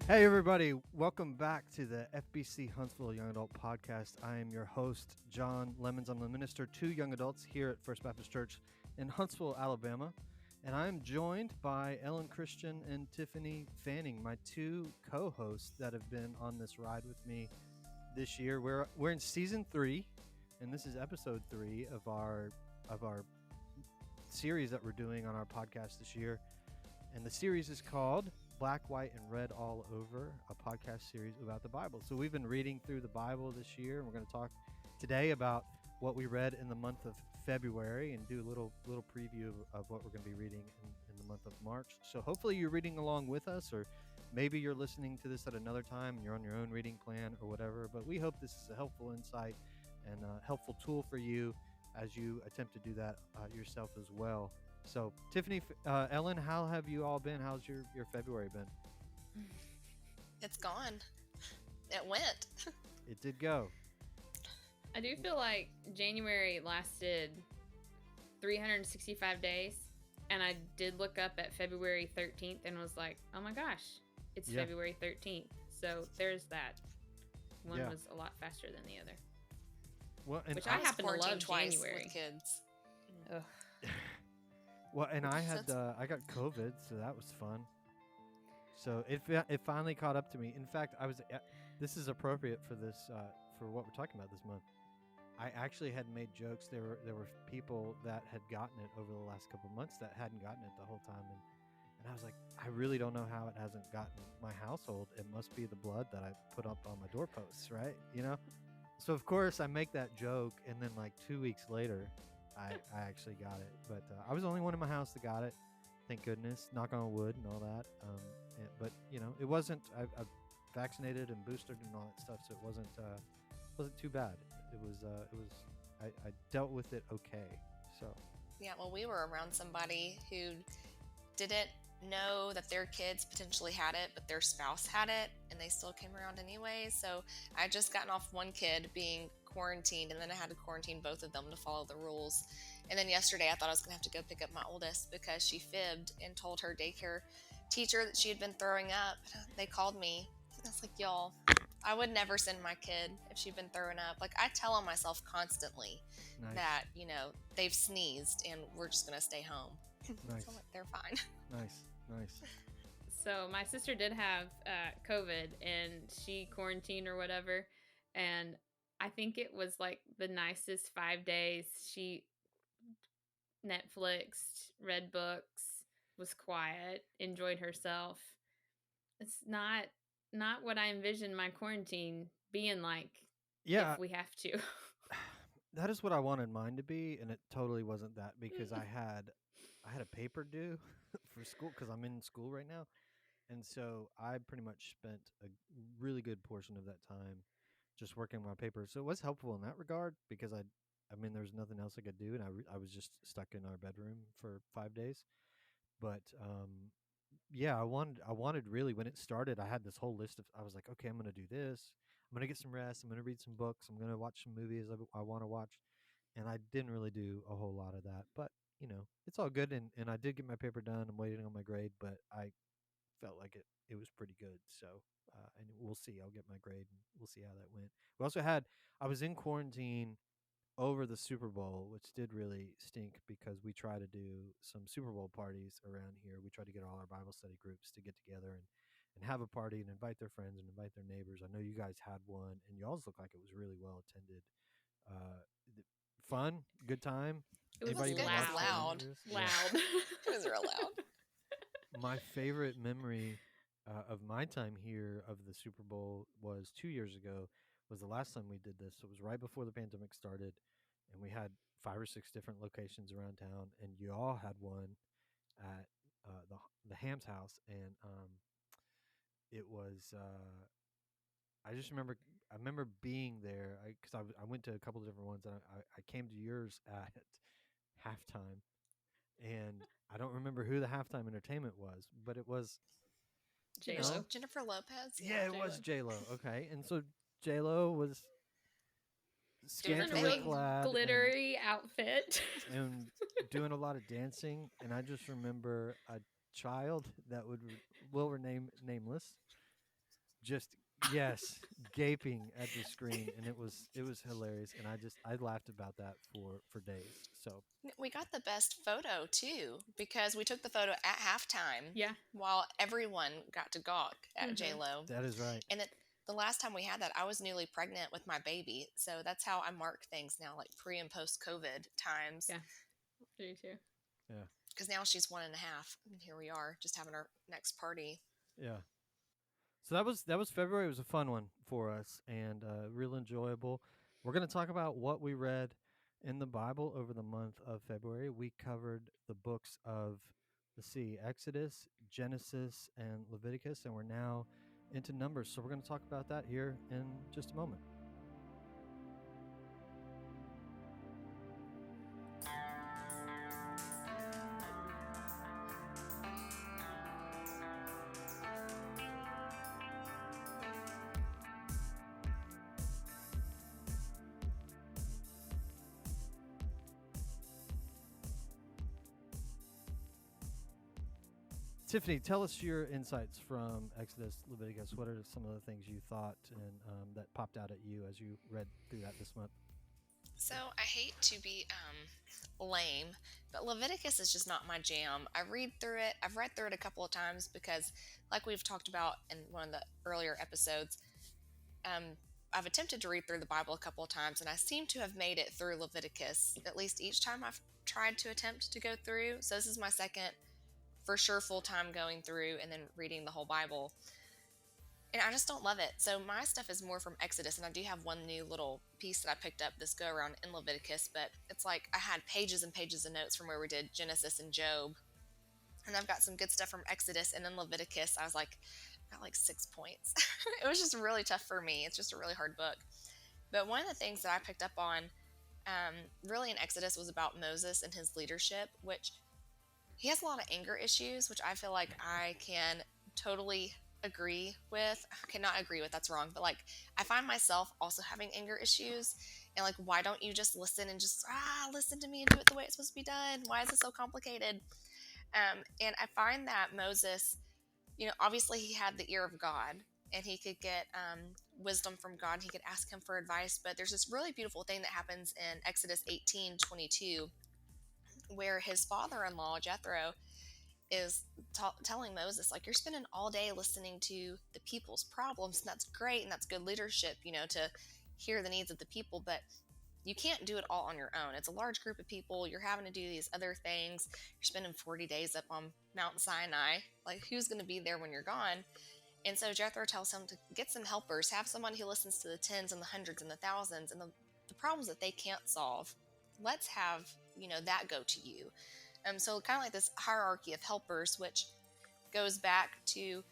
Hey, everybody. Welcome back to the FBC Huntsville Young Adult Podcast. I am your host, John Lemons. I'm the minister to young adults here at First Baptist Church in Huntsville, Alabama. And I am joined by Ellyn Christian and Tiffany Fanning, my two co-hosts that have been on this ride with me this year. We're in season 3, and this is episode 3 of our series that we're doing on our podcast this year. And the series is called Black, White, and Red All Over, a podcast series about the Bible. So we've been reading through the Bible this year, and we're going to talk today about what we read in the month of February and do a little preview of what we're going to be reading in the month of March. So hopefully you're reading along with us, or maybe you're listening to this at another time and you're on your own reading plan or whatever. But we hope this is a helpful insight and a helpful tool for you as you attempt to do that yourself as well. So, Tiffany, Ellyn, how have you all been? How's your February been? It's gone. It went. It did go. I do feel like January lasted 365 days, and I did look up at February 13th and was like, oh my gosh, it's February 13th. So there's that. One was a lot faster than the other. Well, and which I happen to love January. With kids. Ugh. Well, and I had I got COVID, so that was fun. So it finally caught up to me. In fact, this is appropriate for this for what we're talking about this month. I actually had made jokes. There were people that had gotten it over the last couple of months that hadn't gotten it the whole time, and I was like, I really don't know how it hasn't gotten my household. It must be the blood that I put up on my doorposts, right? You know. So of course I make that joke, and then like 2 weeks later, I actually got it. But I was the only one in my house that got it. Thank goodness. Knock on wood and all that. But you know, it wasn't. I've vaccinated and boosted and all that stuff, so it wasn't too bad. It was. I dealt with it okay. So. Yeah. Well, we were around somebody who didn't know that their kids potentially had it, but their spouse had it, and they still came around anyway. So I had just gotten off one kid being quarantined, and then I had to quarantine both of them to follow the rules. And then yesterday I thought I was gonna have to go pick up my oldest because she fibbed and told her daycare teacher that she had been throwing up. They called me. I was like, y'all, I would never send my kid if she'd been throwing up. Like, I tell on myself constantly that, you know, they've sneezed and we're just gonna stay home. Nice. So I'm like, they're fine. Nice. So my sister did have COVID, and she quarantined or whatever, and I think it was like the nicest 5 days. She Netflixed, read books, was quiet, enjoyed herself. It's not what I envisioned my quarantine being like. Yeah, if we have to. That is what I wanted mine to be, and it totally wasn't that, because I had a paper due for school because I'm in school right now, and so I pretty much spent a really good portion of that time just working on my paper. So it was helpful in that regard because I mean, there was nothing else I could do, and I was just stuck in our bedroom for 5 days. But yeah, I wanted really, when it started, I had this whole list of, I was like, okay, I'm going to do this. I'm going to get some rest. I'm going to read some books. I'm going to watch some movies I want to watch. And I didn't really do a whole lot of that, but you know, it's all good. And I did get my paper done. I'm waiting on my grade, but I felt like it was pretty good. So, and we'll see. I'll get my grade and we'll see how that went. We also I was in quarantine over the Super Bowl, which did really stink because we try to do some Super Bowl parties around here. We try to get all our Bible study groups to get together and have a party and invite their friends and invite their neighbors. I know you guys had one, and y'all's looked like it was really well attended. Fun, good time. It was Anybody loud. Loud. It was real loud. My favorite memory of my time here of the Super Bowl was 2 years ago. Was the last time we did this. So it was right before the pandemic started, and we had 5 or 6 different locations around town, and you all had one at the Ham's house, and it was. I remember being there because I went to a couple of different ones, and I came to yours at halftime, and I don't remember who the halftime entertainment was, but it was J-Lo. Jennifer Lopez. Yeah, it was J-Lo. Okay, and so J-Lo was scantily clad, glittery outfit, and doing a lot of dancing. And I just remember a child that we'll rename nameless, just yes, gaping at the screen, and it was hilarious, and I laughed about that for days. So We got the best photo too because we took the photo at halftime Yeah. while everyone got to gawk at J Mhm. Lo. that is right. And then the last time we had that, I was newly pregnant with my baby, so that's how I mark things now, like pre and post COVID times. Yeah. Me too. Yeah, Because now she's 1.5, and here we are, just having our next party. yeah. So that was February. It was a fun one for us and real enjoyable. We're going to talk about what we read in the Bible over the month of February. We covered the books of Exodus, Genesis, and Leviticus, and we're now into Numbers. So we're going to talk about that here in just a moment. Tiffany, tell us your insights from Exodus, Leviticus. What are some of the things you thought and that popped out at you as you read through that this month? So I hate to be lame, but Leviticus is just not my jam. I read through it. I've read through it a couple of times because, like we've talked about in one of the earlier episodes, um, I've attempted to read through the Bible a couple of times, and I seem to have made it through Leviticus at least each time I've tried to attempt to go through. So this is my second, for sure, full time going through and then reading the whole Bible. And I just don't love it. So my stuff is more from Exodus, and I do have one new little piece that I picked up this go around in Leviticus, but it's like I had pages and pages of notes from where we did Genesis and Job. And I've got some good stuff from Exodus, and in Leviticus, I was like, I got like 6 points. It was just really tough for me. It's just a really hard book. But one of the things that I picked up on really in Exodus was about Moses and his leadership, which he has a lot of anger issues, which I feel like I can totally agree with. Okay, not agree with, that's wrong, but like I find myself also having anger issues, and like, why don't you just listen and just listen to me and do it the way it's supposed to be done? Why is it so complicated? And I find that Moses, obviously he had the ear of God, and he could get wisdom from God. He could ask him for advice, but there's this really beautiful thing that happens in Exodus 18:22, where his father-in-law Jethro is telling Moses, like, you're spending all day listening to the people's problems, and that's great, and that's good leadership, to hear the needs of the people, but you can't do it all on your own. It's a large group of people. You're having to do these other things. You're spending 40 days up on Mount Sinai. Like, who's going to be there when you're gone? And so Jethro tells him to get some helpers, have someone who listens to the tens and the hundreds and the thousands and the problems that they can't solve. Let's have, that go to you. So kind of like this hierarchy of helpers, which goes back to,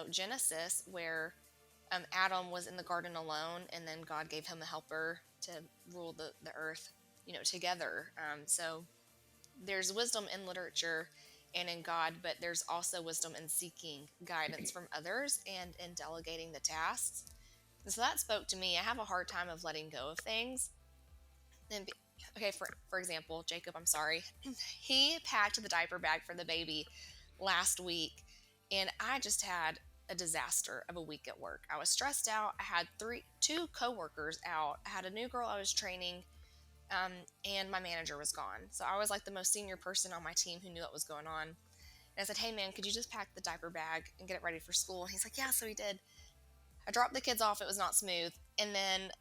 Genesis, where Adam was in the garden alone, and then God gave him a helper to rule the earth, together. So there's wisdom in literature and in God, but there's also wisdom in seeking guidance from others and in delegating the tasks. And so that spoke to me. I have a hard time of letting go of things. Okay, for example, Jacob, I'm sorry. He packed the diaper bag for the baby last week, and I just had a disaster of a week at work. I was stressed out. I had two coworkers out. I had a new girl I was training, and my manager was gone. So I was like the most senior person on my team who knew what was going on. And I said, hey man, could you just pack the diaper bag and get it ready for school? And he's like, yeah, so he did. I dropped the kids off. It was not smooth. And then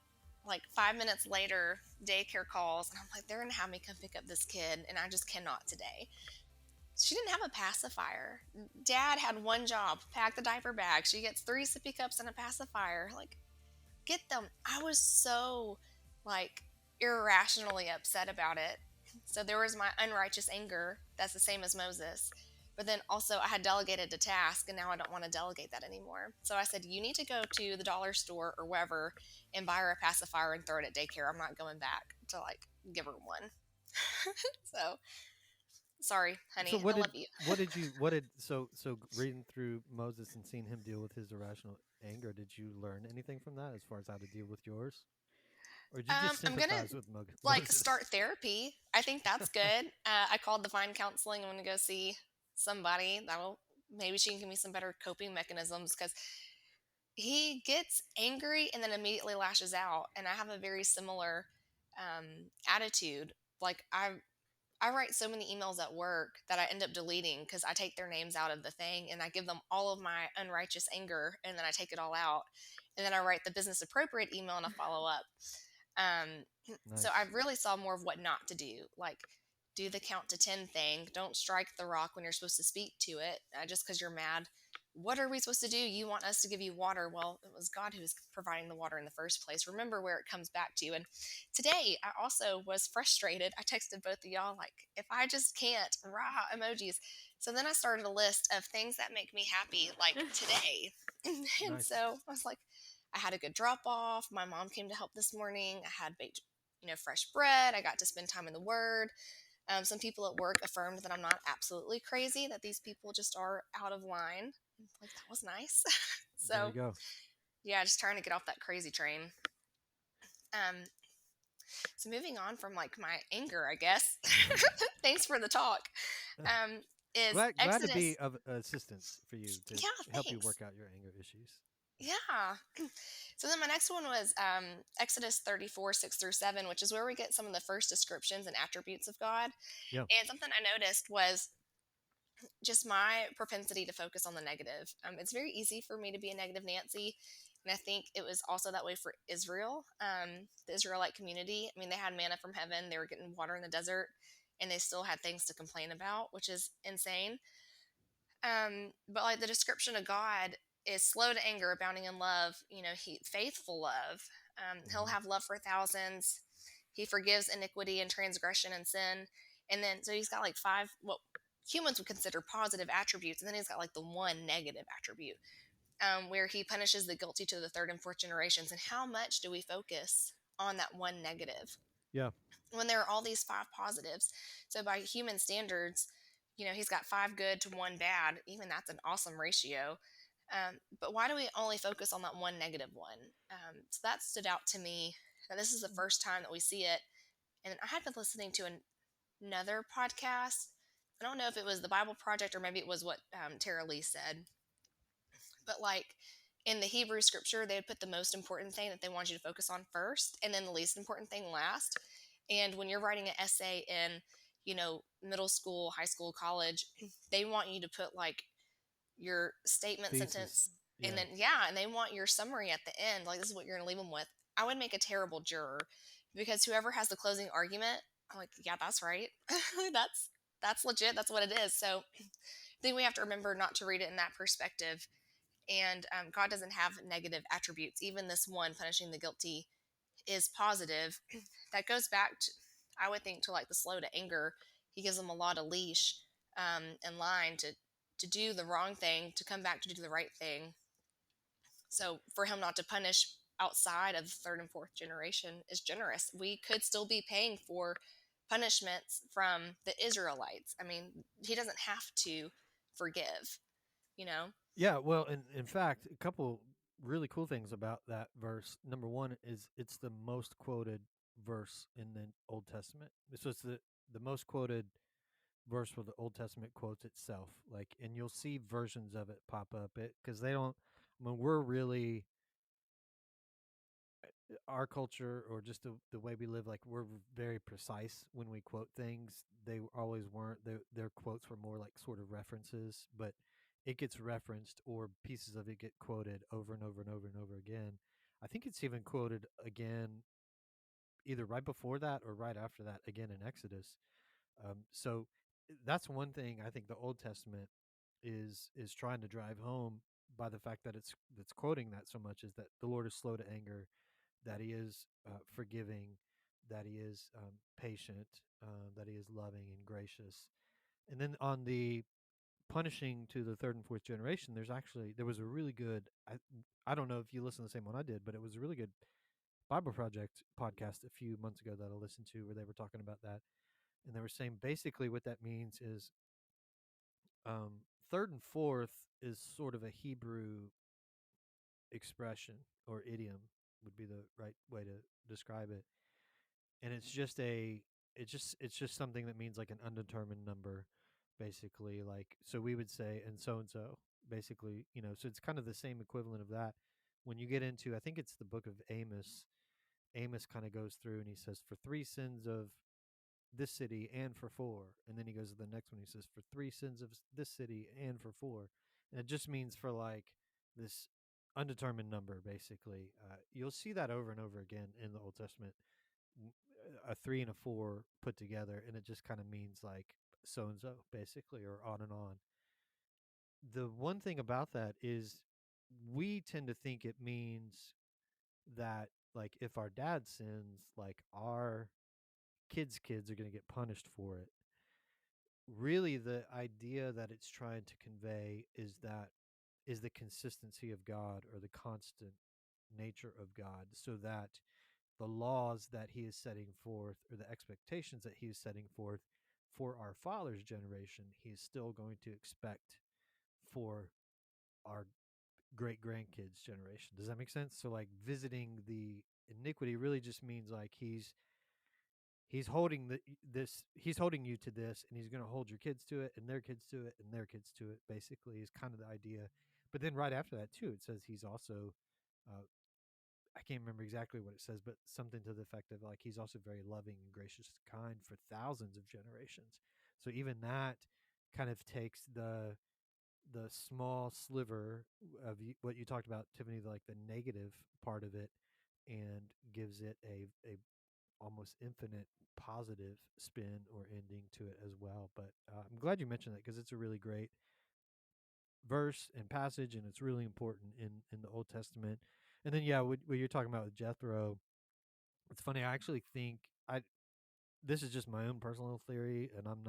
like 5 minutes later, daycare calls, and I'm like, they're going to have me come pick up this kid, and I just cannot today. She didn't have a pacifier. Dad had one job, pack the diaper bag. She gets 3 sippy cups and a pacifier. Like, get them. I was so, like, irrationally upset about it. So there was my unrighteous anger. That's the same as Moses. But then also I had delegated a task, and now I don't want to delegate that anymore. So I said, you need to go to the dollar store or wherever and buy her a pacifier and throw it at daycare. I'm not going back to, like, give her one. So, sorry, honey. So I love you. so reading through Moses and seeing him deal with his irrational anger, did you learn anything from that as far as how to deal with yours? Or did you just I'm going sympathize to, with like, Moses? start therapy. I think that's good. I called Divine Counseling. I'm going to go see somebody maybe she can give me some better coping mechanisms, because he gets angry and then immediately lashes out, and I have a very similar attitude. Like I write so many emails at work that I end up deleting because I take their names out of the thing and I give them all of my unrighteous anger and then I take it all out. And then I write the business appropriate email and a follow up. Um, so I Nice. really saw more of what not to do. Like, do the count to 10 thing. Don't strike the rock when you're supposed to speak to it just because you're mad. What are we supposed to do? You want us to give you water. Well, it was God who was providing the water in the first place. Remember where it comes back to. And today, I also was frustrated. I texted both of y'all, like, if I just can't, rah, emojis. So then I started a list of things that make me happy, like today. And Nice. so I was like, I had a good drop off. My mom came to help this morning. I had baked, fresh bread. I got to spend time in the Word. Some people at work affirmed that I'm not absolutely crazy, that these people just are out of line. Like, that was nice. There you So, go. yeah, just trying to get off that crazy train. Um, so, moving on from like my anger, I guess, thanks for the talk, um, is Glad to be Exodus. of assistance for you to Yeah, help you thanks. work out your anger issues. Yeah. So then my next one was Exodus 34, 6 through 7, which is where we get some of the first descriptions and attributes of God. Yeah. And something I noticed was just my propensity to focus on the negative. It's very easy for me to be a negative Nancy. And I think it was also that way for Israel, the Israelite community. I mean, they had manna from heaven, they were getting water in the desert, and they still had things to complain about, which is insane. But like the description of God is slow to anger, abounding in love. He faithful love. He'll Hmm. have love for thousands. He forgives iniquity and transgression and sin. And then so he's got like five what humans would consider positive attributes, and then he's got like the one negative attribute, where he punishes the guilty to the third and fourth generations. And how much do we focus on that one negative Yeah. when there are all these five positives? So by human standards, he's got five good to one bad. Even that's an awesome ratio. But why do we only focus on that one negative one? So that stood out to me. That this is the first time that we see it. And I had been listening to another podcast. I don't know if it was the Bible Project or maybe it was what Tara Lee said. But like in the Hebrew scripture, they would put the most important thing that they want you to focus on first, and then the least important thing last. And when you're writing an essay in, middle school, high school, college, they want you to put like your statement Thesis. sentence, and Yeah. then yeah, and they want your summary at the end. Like, this is what you're going to leave them with. I would make a terrible juror because whoever has the closing argument, I'm like, yeah, that's right. that's legit. That's what it is. So I think we have to remember not to read it in that perspective. And God doesn't have negative attributes. Even this one, punishing the guilty, is positive. That goes back to, I would think, to like the slow to anger. He gives them a lot of leash and line to do the wrong thing, to come back to do the right thing. So for him not to punish outside of the third and fourth generation is generous. We could still be paying for punishments from the Israelites. I mean, he doesn't have to forgive, you know? Yeah. Well, in fact, a couple really cool things about that verse. Number one is it's the most quoted verse in the Old Testament. So it's the most quoted verse where the Old Testament quotes itself. Like, and you'll see versions of it pop up. It because they don't. I mean, we're really our culture or just the way we live, like we're very precise when we quote things. They always weren't. Their quotes were more like sort of references, but it gets referenced or pieces of it get quoted over and over and over and over again. I think it's even quoted again either right before that or right after that again in Exodus. So that's one thing I think the Old Testament is trying to drive home by the fact that it's quoting that so much, is that the Lord is slow to anger, that he is forgiving, that he is patient, that he is loving and gracious. And then on the punishing to the third and fourth generation, there was a really good, I don't know if you listen to the same one I did, but it was a really good Bible Project podcast a few months ago that I listened to where they were talking about that. And they were saying basically what that means is um, third and fourth is sort of a Hebrew expression or idiom would be the right way to describe it, and it's just something that means like an undetermined number, basically. Like, so we would say and so basically, so it's kind of the same equivalent of that. when you get into, I think it's the book of Amos. Amos kind of goes through and he says, for 3 sins of this city and for 4. And then he goes to the next one. He says, for 3 sins of this city and for 4. And it just means for like this undetermined number, basically. You'll see that over and over again in the Old Testament, a 3 and a 4 put together. And it just kind of means like so and so, basically, or on and on. The one thing about that is we tend to think it means that, like, if our dad sins, like our kids are going to get punished for it. Really, the idea that it's trying to convey is the consistency of God, or the constant nature of God, so that the laws that he is setting forth, or the expectations that he is setting forth for our father's generation, he is still going to expect for our great grandkids generation. Does that make sense? So like visiting the iniquity really just means like he's holding he's holding you to this, and he's going to hold your kids to it, and their kids to it, and their kids to it, basically, is kind of the idea. But then right after that too, it says he's also uh, I can't remember exactly what it says, but something to the effect of like he's also very loving and gracious and kind for thousands of generations. So even that kind of takes the small sliver of what you talked about, Tiffany, like the negative part of it, and gives it a almost infinite positive spin or ending to it as well. But I'm glad you mentioned that, because it's a really great verse and passage, and it's really important in the Old Testament. And then yeah, what you're talking about with Jethro, it's funny. I actually think I this is just my own personal theory, and I'm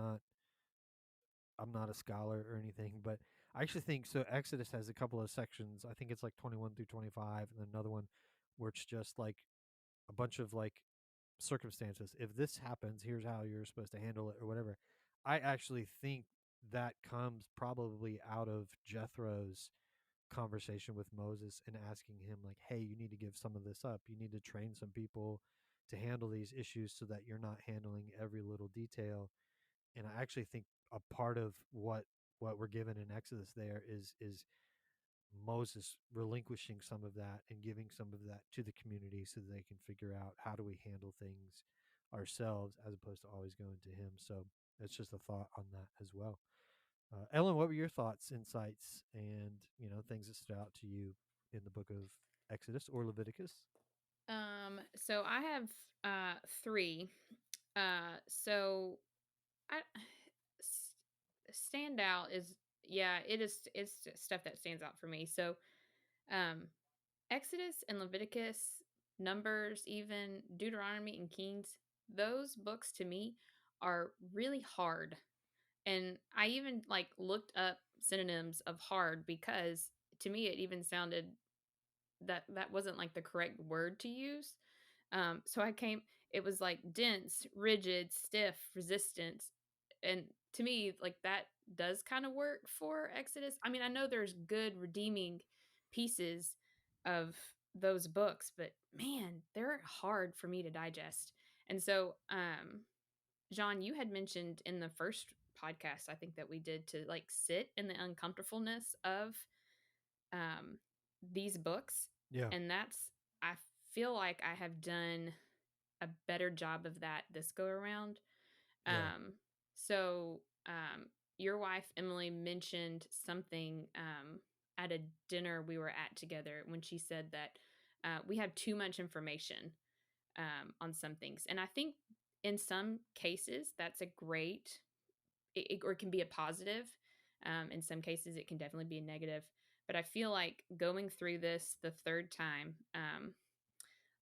not a scholar or anything, but I actually think so. Exodus has a couple of sections. I think it's like 21 through 25, and then another one where it's just like a bunch of like circumstances. If this happens, here's how you're supposed to handle it, or whatever. I actually think that comes probably out of Jethro's conversation with Moses and asking him, like, hey, you need to give some of this up. You need to train some people to handle these issues so that you're not handling every little detail. And I actually think a part of what we're given in Exodus there is Moses relinquishing some of that and giving some of that to the community so that they can figure out how do we handle things ourselves, as opposed to always going to him. So that's just a thought on that as well. Ellyn, what were your thoughts, insights, and things that stood out to you in the book of Exodus or Leviticus? So I have three. So I standout is, yeah, it's stuff that stands out for me. So um Exodus and Leviticus, Numbers, even Deuteronomy and Kings, those books to me are really hard. And I even like looked up synonyms of hard, because to me it even sounded that wasn't like the correct word to use. So it was like dense, rigid, stiff, resistance. And to me, like that does kind of work for Exodus. I mean, I know there's good redeeming pieces of those books, but man, they're hard for me to digest. And so, John, you had mentioned in the first podcast, I think that we did, to like sit in the uncomfortableness of um, these books. Yeah, And I feel like I have done a better job of that this go around. yeah, Um, so, your wife, Emily, mentioned something at a dinner we were at together when she said that we have too much information on some things. And I think in some cases, that's a great, or it can be a positive. In some cases, it can definitely be a negative. But I feel like going through this the third time,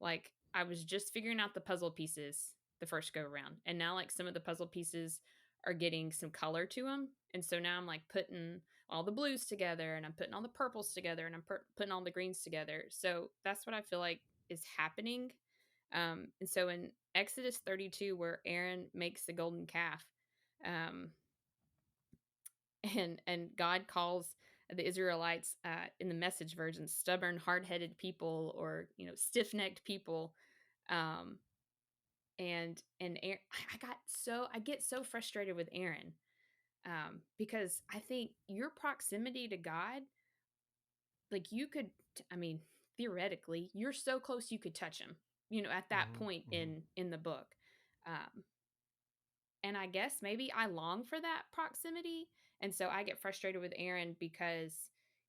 like I was just figuring out the puzzle pieces the first go around, and now like some of the puzzle pieces are getting some color to them, and so now I'm like putting all the blues together, and I'm putting all the purples together, and I'm putting all the greens together. So that's what I feel like is happening. And so in Exodus 32, where Aaron makes the golden calf, um, and God calls the Israelites, in the Message version, stubborn, hard-headed people, or stiff-necked people. Um, and Aaron, I get so frustrated with Aaron, because I think your proximity to God, like I mean, theoretically, you're so close you could touch him, you know, at that point Mm-hmm. in the book. Um, and I guess maybe I long for that proximity. And so I get frustrated with Aaron because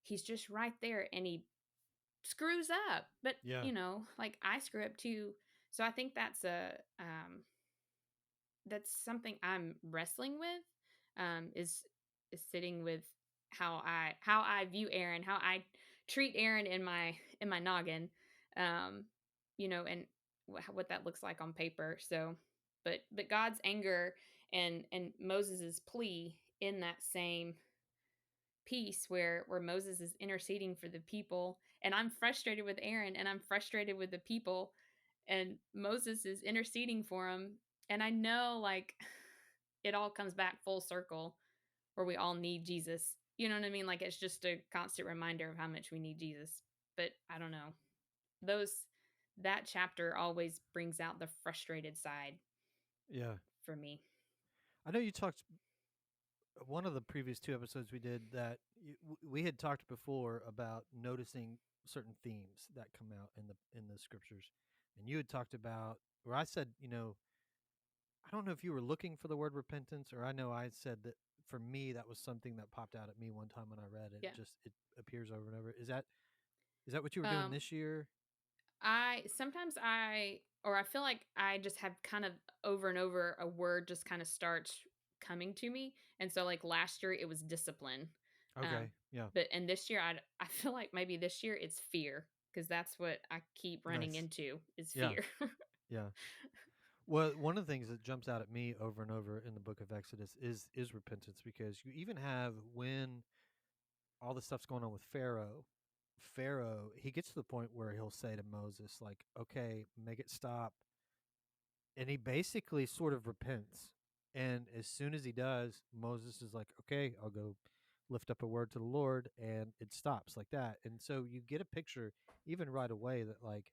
he's just right there and he screws up. But, Yeah. you know, like I screw up too. So I think that's something I'm wrestling with, is sitting with how I view Aaron, how I treat Aaron in my noggin, um, you know, and what that looks like on paper. So, but God's anger and Moses's plea in that same piece where Moses is interceding for the people, and I'm frustrated with Aaron, and I'm frustrated with the people, and Moses is interceding for him, and I know like it all comes back full circle where we all need Jesus. You know what I mean? Like it's just a constant reminder of how much we need Jesus. But I don't know. Those that chapter always brings out the frustrated side Yeah. for me. I know you talked one of the previous two episodes we did that we had talked before about noticing certain themes that come out in the scriptures, and you had talked about, or I said, I don't know if you were looking for the word repentance, or I know I said that for me that was something that popped out at me one time when I read it. Yeah. Just it appears over and over. Is that what you were doing Um this year? I sometimes I feel like I just have kind of over and over a word just kind of starts coming to me. And so like last year it was discipline. Um Okay. Yeah. and this year I feel like maybe this year it's fear because that's what I keep running Nice. into is Yeah. fear. Yeah. Well, one of the things that jumps out at me over and over in the book of Exodus is repentance, because you even have when all the stuff's going on with Pharaoh. Pharaoh, he gets to the point where he'll say to Moses, like, "Okay, make it stop," and he basically sort of repents. And as soon as he does, Moses is like, "Okay, I'll go lift up a word to the Lord," and it stops like that. And so you get a picture, even right away, that like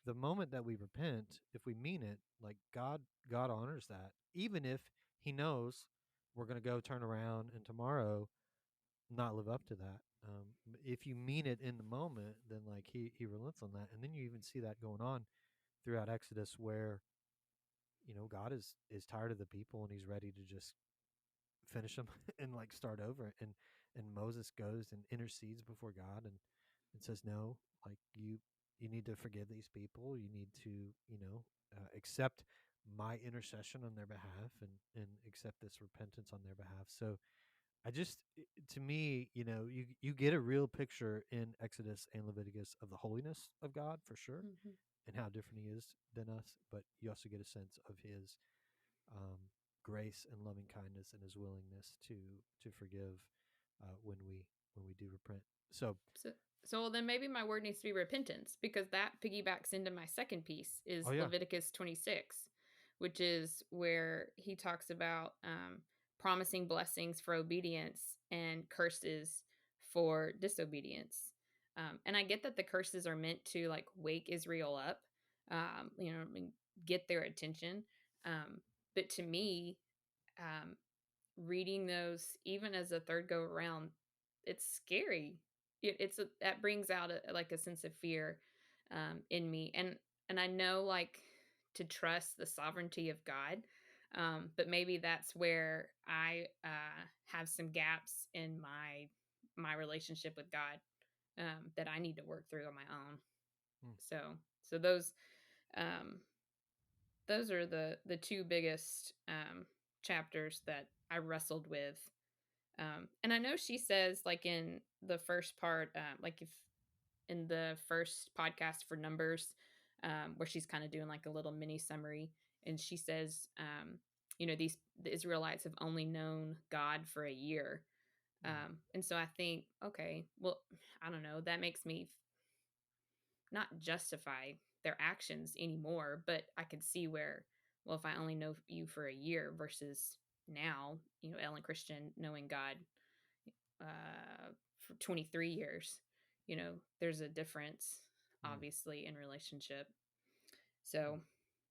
the moment that we repent, if we mean it, like God honors that, even if He knows we're going to go turn around and tomorrow not live up to that. If you mean it in the moment, then like he relents on that, and then you even see that going on throughout Exodus, where God is tired of the people and He's ready to just finish them and like start over. And Moses goes and intercedes before God and says, no, like you need to forgive these people. You need to accept my intercession on their behalf, and accept this repentance on their behalf. So I just to me, you get a real picture in Exodus and Leviticus of the holiness of God for sure, Mhm. and how different He is than us. But you also get a sense of His um, grace and loving kindness, and His willingness to forgive when we do repent. So, So, so then maybe my word needs to be repentance because that piggybacks into my second piece oh is yeah, Leviticus 26, which is where he talks about promising blessings for obedience and curses for disobedience. And I get that the curses are meant to like wake Israel up, get their attention. Um, but to me, um, reading those even as a third go around, it's scary. That brings out like a sense of fear in me, and I know like to trust the sovereignty of God, but maybe that's where I have some gaps in my relationship with God that I need to work through on my own. mm, So so um, those are the two biggest chapters that I wrestled with. And I know she says, like in the first part, like if in the first podcast for Numbers, where she's kind of doing like a little mini summary, and she says, the Israelites have only known God for a year. mm, And so I think, okay, well, I don't know, that makes me not justify their actions anymore, but I could see where, well, if I only know you for a year versus now, Ellen Christian knowing God for 23 years, there's a difference, mm, obviously, in relationship. mm, So,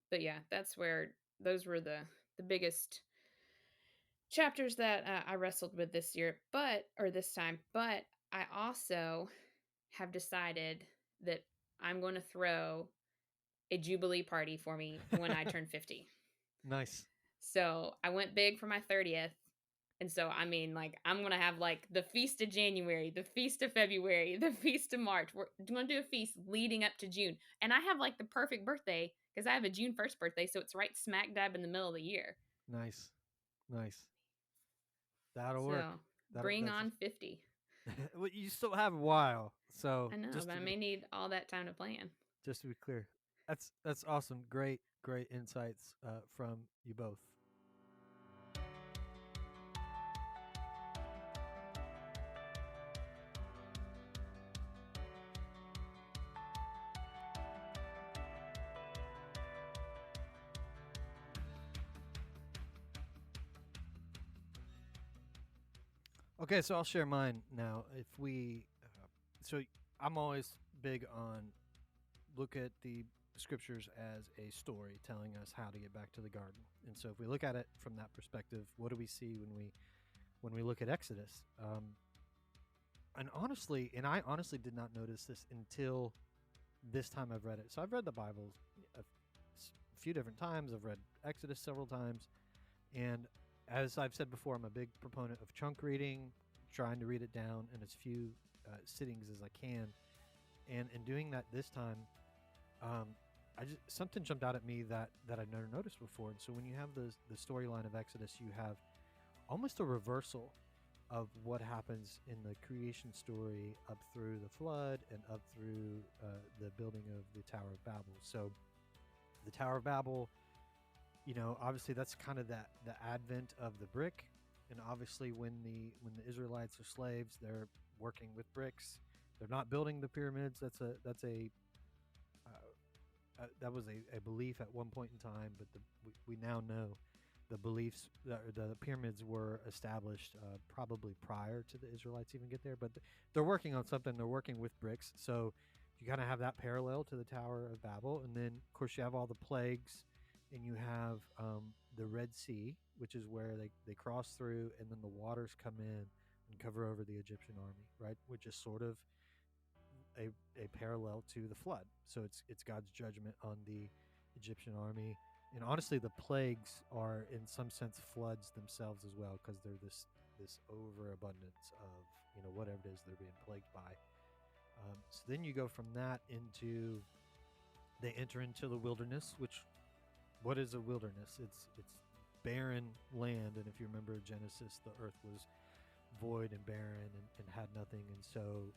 but yeah, that's where those were the biggest chapters that I wrestled with this year, or this time. But I also have decided that I'm going to throw a Jubilee party for me when I turn 50. Nice. So I went big for my 30th. And so, I mean, like, I'm going to have like the feast of January, the feast of February, the feast of March. We're going to do a feast leading up to June. And I have like the perfect birthday because I have a June 1st birthday. So it's right smack dab in the middle of the year. Nice. Nice. That'll work. So bring That's on 50. well, you still have a while. So I know, but I may need all that time to plan. just to be clear, that's awesome. Great insights from you both. Okay, so I'll share mine now. If we, so I'm always big on look at the scriptures as a story telling us how to get back to the garden. And so if we look at it from that perspective, what do we see when we look at Exodus? And I honestly did not notice this until this time I've read it. So I've read the Bible a few different times. I've read Exodus several times, and as I've said before, I'm a big proponent of chunk reading, trying to read it down in as few sittings as I can. And in doing that this time, I just something jumped out at me that I'd never noticed before. And so when you have the storyline of Exodus, you have almost a reversal of what happens in the creation story up through the flood and up through the building of the Tower of Babel. So the Tower of Babel, obviously that's kind of the advent of the brick, and obviously when the Israelites are slaves, they're working with bricks. They're not building the pyramids. That was a belief at one point in time, but we now know the beliefs, the pyramids were established probably prior to the Israelites even get there. But they're working on something. They're working with bricks, so you kind of have that parallel to the Tower of Babel. And then, of course, you have all the plagues, and you have the Red Sea, which is where they cross through, and then the waters come in and cover over the Egyptian army, right? Which is sort of a parallel to the flood. So it's God's judgment on the Egyptian army. And honestly, the plagues are in some sense floods themselves as well, because they're this overabundance of whatever it is they're being plagued by. So then you go from that into they enter into the wilderness. Which what is a wilderness? It's barren land, and if you remember Genesis, the earth was void and barren and had nothing. And so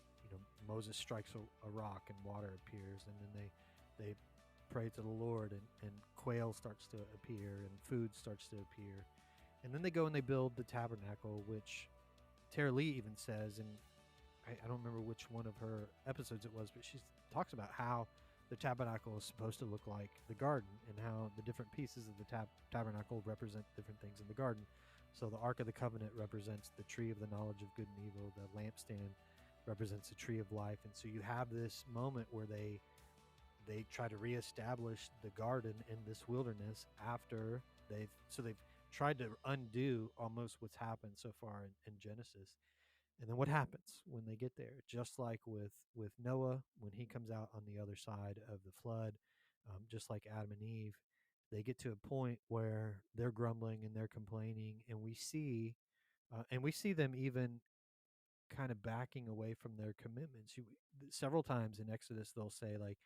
Moses strikes a rock and water appears, and then they pray to the Lord, and quail starts to appear and food starts to appear. And then they go and they build the tabernacle, which Tara Lee even says, and I don't remember which one of her episodes it was, but she talks about how the tabernacle is supposed to look like the garden, and how the different pieces of the tabernacle represent different things in the garden. So the Ark of the Covenant represents the tree of the knowledge of good and evil. The lampstand represents the tree of life. And so you have this moment where they try to reestablish the garden in this wilderness after they've tried to undo almost what's happened so far in Genesis. And then what happens when they get there? Just like with Noah, when he comes out on the other side of the flood, just like Adam and Eve, they get to a point where they're grumbling and they're complaining, and we see them even kind of backing away from their commitments. Several times in Exodus, they'll say like,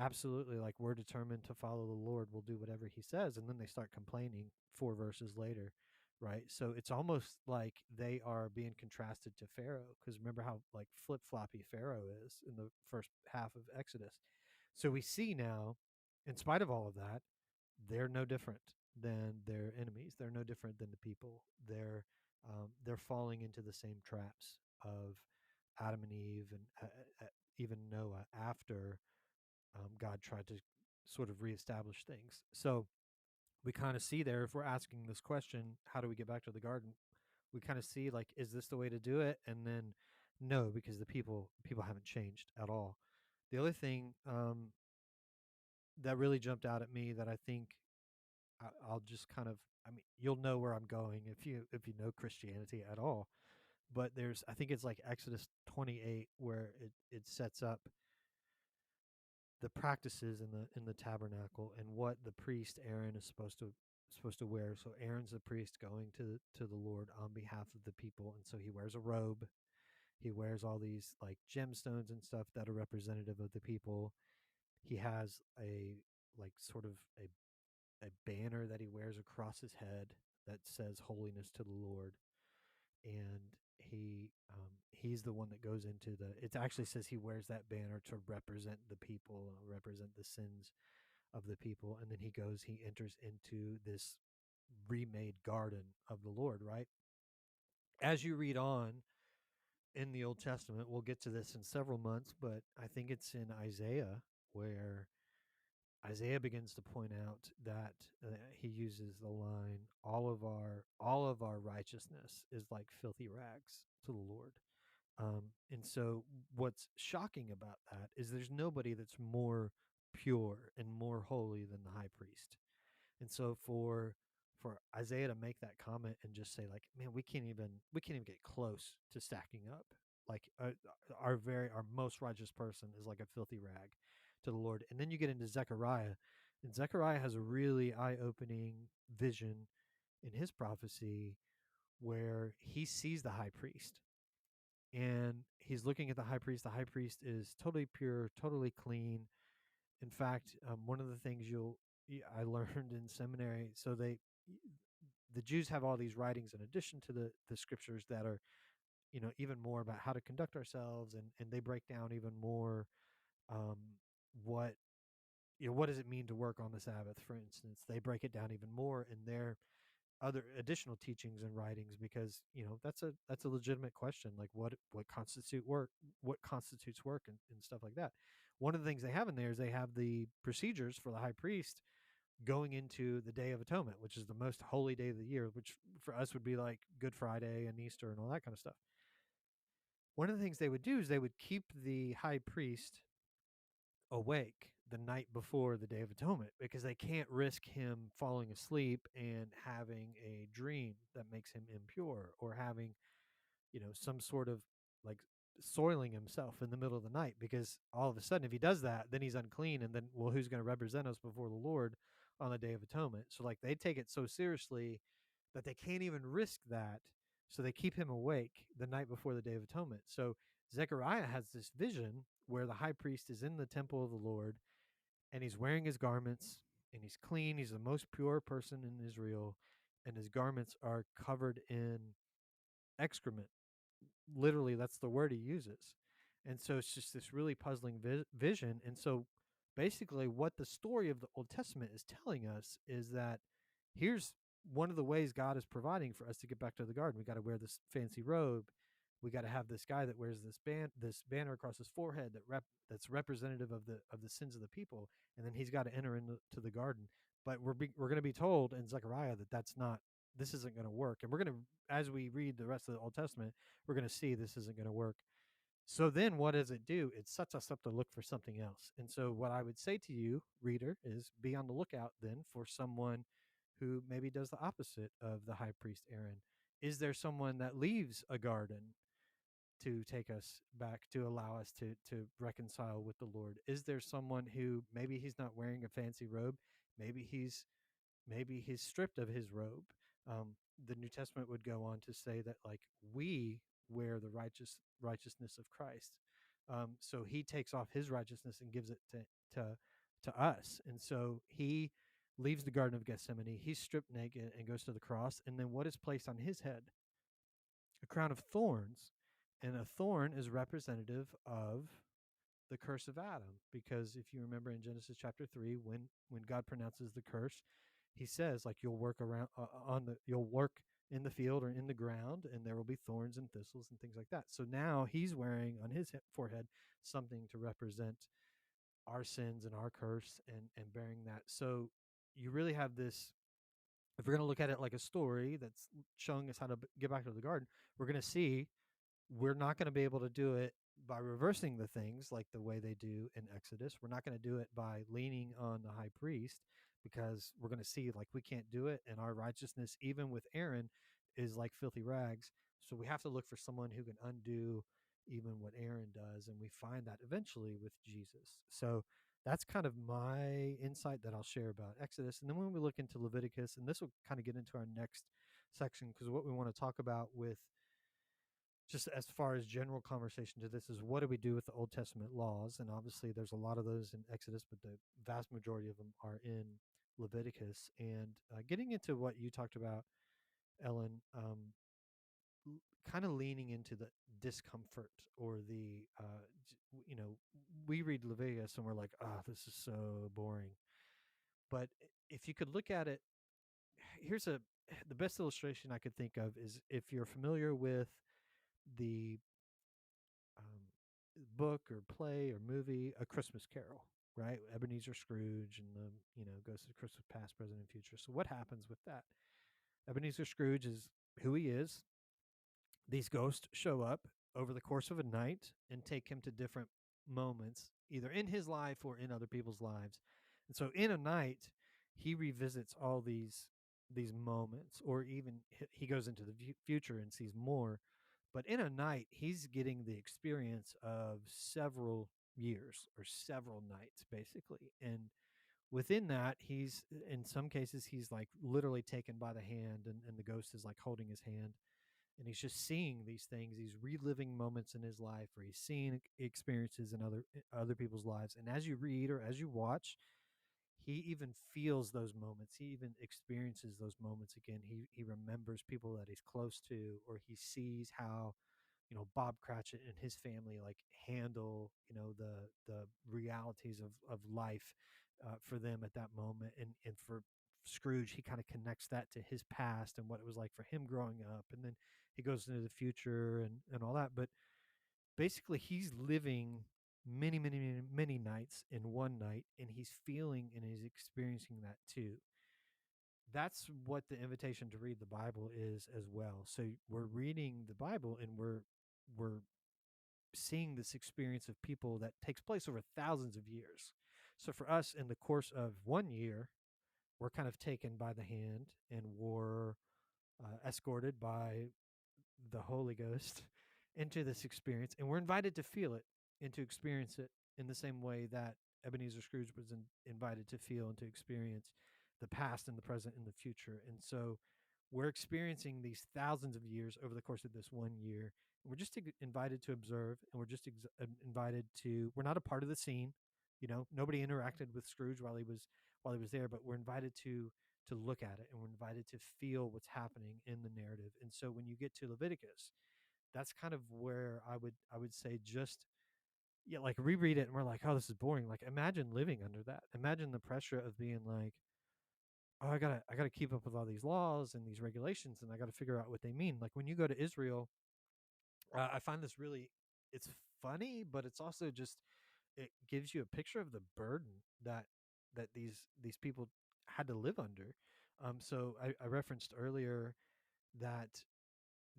absolutely, like, we're determined to follow the Lord, we'll do whatever he says. And then they start complaining 4 verses later, right? So it's almost like they are being contrasted to Pharaoh, because remember how like flip-floppy Pharaoh is in the first half of Exodus. So we see now, in spite of all of that, they're no different than their enemies. They're no different than the people. They're falling into the same traps of Adam and Eve, and even Noah after God tried to sort of reestablish things. So we kind of see there, if we're asking this question, how do we get back to the garden? We kind of see like, is this the way to do it? And then no, because the people haven't changed at all. The other thing that really jumped out at me that I think I'll just kind of, I mean, you'll know where I'm going if you know Christianity at all. But I think it's like Exodus 28 where it sets up the practices in the tabernacle and what the priest Aaron is supposed to wear. So Aaron's the priest going to the Lord on behalf of the people, and so he wears a robe. He wears all these like gemstones and stuff that are representative of the people. He has a like sort of a banner that he wears across his head that says holiness to the Lord. And he's the one that goes into the, it actually says he wears that banner to represent the people, represent the sins of the people. And then he enters into this remade garden of the Lord, right? As you read on in the Old Testament, we'll get to this in several months, but I think it's in Isaiah where Isaiah begins to point out that he uses the line, all of our righteousness is like filthy rags to the Lord. And so what's shocking about that is there's nobody that's more pure and more holy than the high priest. And so for Isaiah to make that comment and just say like, man, we can't even get close to stacking up. Like our most righteous person is like a filthy rag to the Lord. And then you get into Zechariah, and Zechariah has a really eye-opening vision in his prophecy where he sees the high priest, and he's looking at the high priest. The high priest is totally pure, totally clean. In fact, one of the things I learned in seminary, so the Jews have all these writings in addition to the scriptures that are, even more about how to conduct ourselves, and they break down even more um, what what does it mean to work on the Sabbath, for instance. They break it down even more in their other additional teachings and writings, because that's a legitimate question, like what constitutes work, and stuff like that. One of the things they have in there is they have the procedures for the high priest going into the Day of Atonement, which is the most holy day of the year, which for us would be like Good Friday and Easter and all that kind of stuff. One of the things they would do is they would keep the high priest awake the night before the Day of Atonement, because they can't risk him falling asleep and having a dream that makes him impure, or having, some sort of like soiling himself in the middle of the night, because all of a sudden if he does that, then he's unclean, and then, well, who's going to represent us before the Lord on the Day of Atonement? So like they take it so seriously that they can't even risk that, so they keep him awake the night before the Day of Atonement. So Zechariah has this vision where the high priest is in the temple of the Lord, and he's wearing his garments, and he's clean. He's the most pure person in Israel, and his garments are covered in excrement. Literally, that's the word he uses. And so it's just this really puzzling vision. And so basically, what the story of the Old Testament is telling us is that here's one of the ways God is providing for us to get back to the garden. We got to wear this fancy robe. We got to have this guy that wears this banner across his forehead that's representative of the sins of the people, and then he's got to enter into the garden. But we're going to be told in Zechariah that this isn't going to work, and we're going to, as we read the rest of the Old Testament, we're going to see this isn't going to work. So then what does it do? It sets us up to look for something else. And so what I would say to you, reader, is be on the lookout then for someone who maybe does the opposite of the high priest Aaron. Is there someone that leaves a garden to take us back, to allow us to reconcile with the Lord? Is there someone who maybe he's not wearing a fancy robe? Maybe he's stripped of his robe. The New Testament would go on to say that like we wear the righteousness of Christ. So he takes off his righteousness and gives it to us. And so he leaves the Garden of Gethsemane. He's stripped naked and goes to the cross. And then what is placed on his head? A crown of thorns. And a thorn is representative of the curse of Adam, because if you remember in Genesis chapter 3, when God pronounces the curse, he says like you'll work around you'll work in the field or in the ground, and there will be thorns and thistles and things like that. So now he's wearing on his forehead something to represent our sins and our curse, and bearing that. So you really have this, if we're going to look at it like a story that's showing us how to get back to the garden, we're going to see we're not going to be able to do it by reversing the things like the way they do in Exodus. We're not going to do it by leaning on the high priest, because we're going to see like we can't do it, and our righteousness, even with Aaron, is like filthy rags. So we have to look for someone who can undo even what Aaron does, and we find that eventually with Jesus. So that's kind of my insight that I'll share about Exodus. And then when we look into Leviticus, and this will kind of get into our next section, because what we want to talk about with just as far as general conversation to this is what do we do with the Old Testament laws? And obviously, there's a lot of those in Exodus, but the vast majority of them are in Leviticus. And getting into what you talked about, Ellyn, kind of leaning into the discomfort or the, you know, we read Leviticus and we're like, oh, this is so boring. But if you could look at it, here's the best illustration I could think of is if you're familiar with the book or play or movie, A Christmas Carol, right? Ebenezer Scrooge and the, goes to Christmas past, present, and future. So what happens with that? Ebenezer Scrooge is who he is. These ghosts show up over the course of a night and take him to different moments, either in his life or in other people's lives. And so in a night, he revisits all these moments, or even he goes into the future and sees more. But in a night, he's getting the experience of several years or several nights, basically. And within that, he's in some cases he's like literally taken by the hand, and the ghost is like holding his hand, and he's just seeing these things. He's reliving moments in his life, or he's seeing experiences in other people's lives. And as you read or as you watch, he even feels those moments. He even experiences those moments again. He remembers people that he's close to, or he sees how, Bob Cratchit and his family like handle, the realities of life for them at that moment. And for Scrooge, he kind of connects that to his past and what it was like for him growing up, and then he goes into the future and all that. But basically, he's living many, many, many, many nights in one night, and he's feeling and he's experiencing that too. That's what the invitation to read the Bible is as well. So we're reading the Bible and we're seeing this experience of people that takes place over thousands of years. So for us, in the course of 1 year, we're kind of taken by the hand and we're escorted by the Holy Ghost into this experience, and we're invited to feel it and to experience it in the same way that Ebenezer Scrooge was invited to feel and to experience the past and the present and the future. And so we're experiencing these thousands of years over the course of this 1 year. We're just invited to observe, and we're just invited to. We're not a part of the scene. Nobody interacted with Scrooge while he was there, but we're invited to look at it, and we're invited to feel what's happening in the narrative. And so when you get to Leviticus, that's kind of where I would say, just yeah, like reread it and we're like, oh, this is boring. Like imagine living under that. Imagine the pressure of being like, oh, I gotta keep up with all these laws and these regulations, and I gotta figure out what they mean. Like when you go to Israel, I find this really, it's funny, but it's also just, it gives you a picture of the burden that these people had to live under. So I referenced earlier that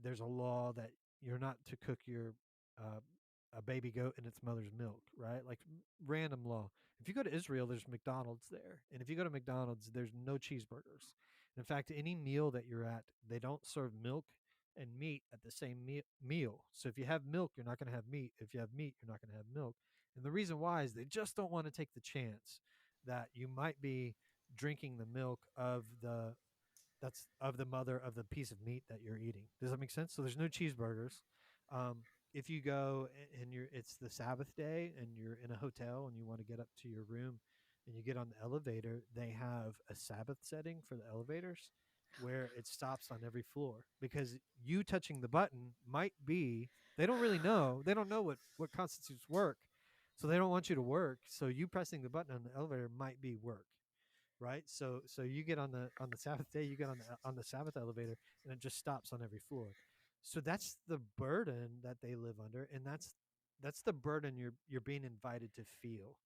there's a law that you're not to cook your uh, a baby goat in its mother's milk, right? Like random law. If you go to Israel, there's McDonald's there, and if you go to McDonald's, there's no cheeseburgers. In fact, any meal that you're at, they don't serve milk and meat at the same meal. So if you have milk, you're not going to have meat. If you have meat, you're not going to have milk. And the reason why is they just don't want to take the chance that you might be drinking the milk of the mother of the piece of meat that you're eating. Does that make sense? So there's no cheeseburgers. If you go and it's the Sabbath day and you're in a hotel and you want to get up to your room and you get on the elevator, they have a Sabbath setting for the elevators where it stops on every floor, because you touching the button might be, they don't really know. They don't know what constitutes work. So they don't want you to work. So you pressing the button on the elevator might be work, right? So you get on the Sabbath day, you get on the Sabbath elevator, and it just stops on every floor. So that's the burden that they live under, and that's the burden you're being invited to feel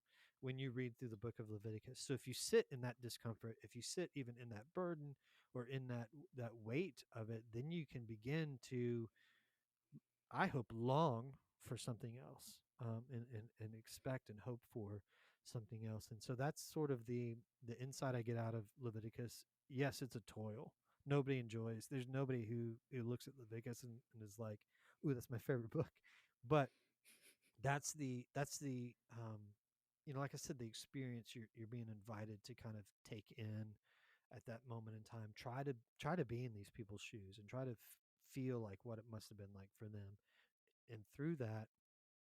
when you read through the book of Leviticus. So if you sit in that discomfort, if you sit even in that burden or in that weight of it, then you can begin to, I hope, long for something else, and expect and hope for something else. And so that's sort of the insight I get out of Leviticus. Yes, it's a toil. Nobody enjoys. There's nobody who looks at Leviticus and is like, "Ooh, that's my favorite book." But that's the like I said, the experience you're being invited to kind of take in at that moment in time. Try to be in these people's shoes and try to feel like what it must have been like for them. And through that,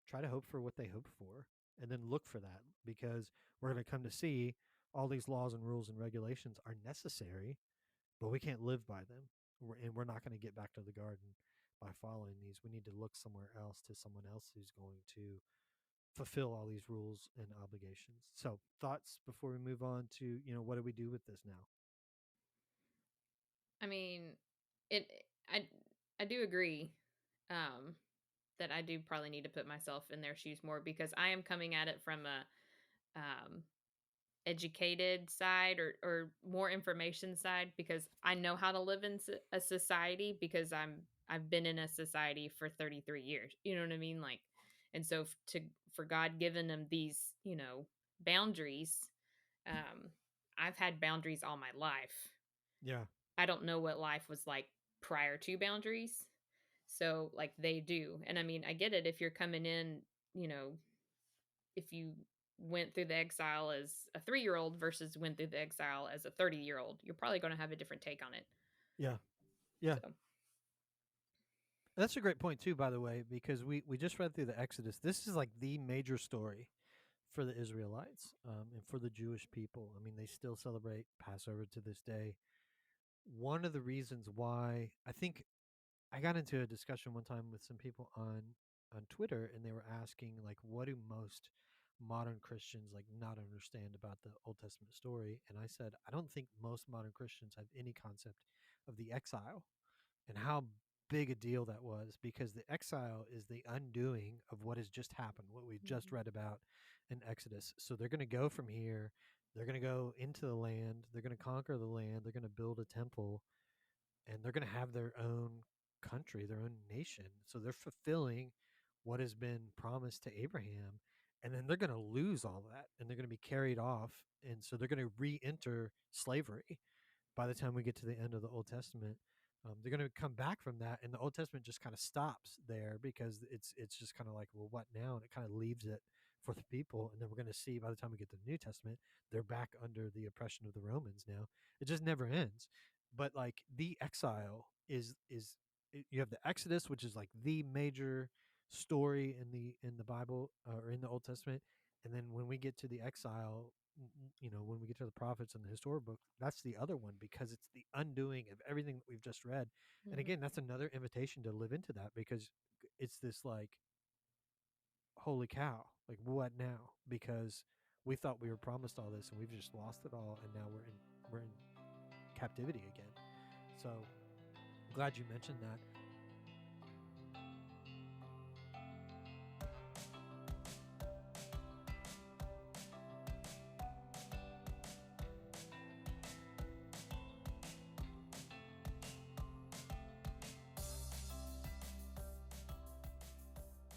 try to hope for what they hope for, and then look for that, because we're going to come to see all these laws and rules and regulations are necessary, but we can't live by them. And we're not going to get back to the garden by following these. We need to look somewhere else, to someone else who's going to fulfill all these rules and obligations. So, thoughts before we move on to, what do we do with this now? I mean, it. I I do agree um, that I do probably need to put myself in their shoes more because I am coming at it from a educated side or more information side because I know how to live in a society because I've been in a society for 33 years. You know what I mean? Like, and so to for God given them these, boundaries, um, I've had boundaries all my life. Yeah. I don't know what life was like prior to boundaries. So like they do. And I mean, I get it if you're coming in, you know, if you went through the exile as a 3-year-old versus went through the exile as a 30-year-old, you're probably going to have a different take on it. Yeah. Yeah. So, That's a great point too, by the way, because we just read through the Exodus. This is like the major story for the Israelites, and for the Jewish people. I mean, they still celebrate Passover to this day. One of the reasons why, I think, I got into a discussion one time with some people on Twitter, and they were asking like, what do most modern Christians like not understand about the Old Testament story? And I said, I don't think most modern Christians have any concept of the exile and how big a deal that was, because the exile is the undoing of what has just happened, what we just read about in Exodus. So they're going to go from here, they're going to go into the land, they're going to conquer the land, they're going to build a temple, and they're going to have their own country, their own nation. So they're fulfilling what has been promised to Abraham. And then they're going to lose all that, and they're going to be carried off. And so they're going to re enter slavery by the time we get to the end of the Old Testament. They're going to come back from that, and the Old Testament just kind of stops there, because it's just kind of like, well, what now? And it kind of leaves it for the people. And then we're going to see by the time we get to the New Testament, they're back under the oppression of the Romans now. It just never ends. But like the exile is you have the Exodus, which is like the major story in the Bible, or in the Old Testament. And then when we get to the exile, when we get to the prophets and the historic book, that's the other one, because it's the undoing of everything that we've just read. And mm-hmm. again, that's another invitation to live into that, because it's this like, holy cow, like what now? Because we thought we were promised all this, and we've just lost it all, and now we're in captivity again. So glad you mentioned that.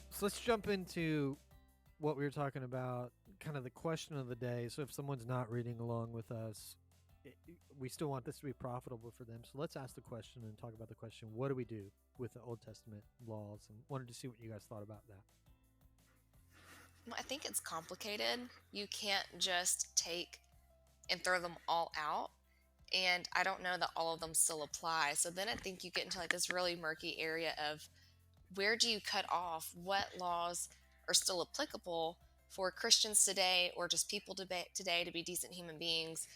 So let's jump into what we were talking about, kind of the question of the day. So if someone's not reading along with us, we still want this to be profitable for them. So let's ask the question and talk about the question: what do we do with the Old Testament laws? And wanted to see what you guys thought about that. Well, I think it's complicated. You can't just take and throw them all out. And I don't know that all of them still apply. So then I think you get into like this really murky area of where do you cut off? What laws are still applicable for Christians today, or just people today to be decent human beings,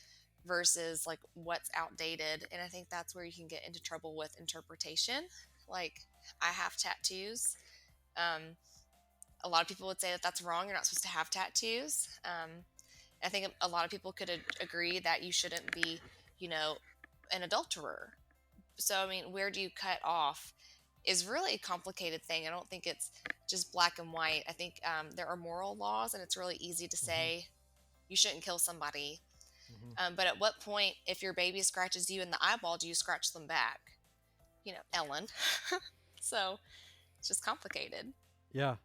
versus like what's outdated? And I think that's where you can get into trouble with interpretation. Like, I have tattoos. Um, a lot of people would say that that's wrong. You're not supposed to have tattoos. I think a lot of people could agree that you shouldn't be, an adulterer. So, I mean, where do you cut off is really a complicated thing. I don't think it's just black and white. I think there are moral laws, and it's really easy to say you shouldn't kill somebody. But at what point, if your baby scratches you in the eyeball, do you scratch them back? Ellyn. So it's just complicated. Yeah.